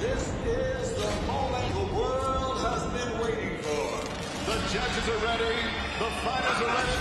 Speaker 17: This is the moment the world has been waiting for. The judges are ready, the fighters are ready.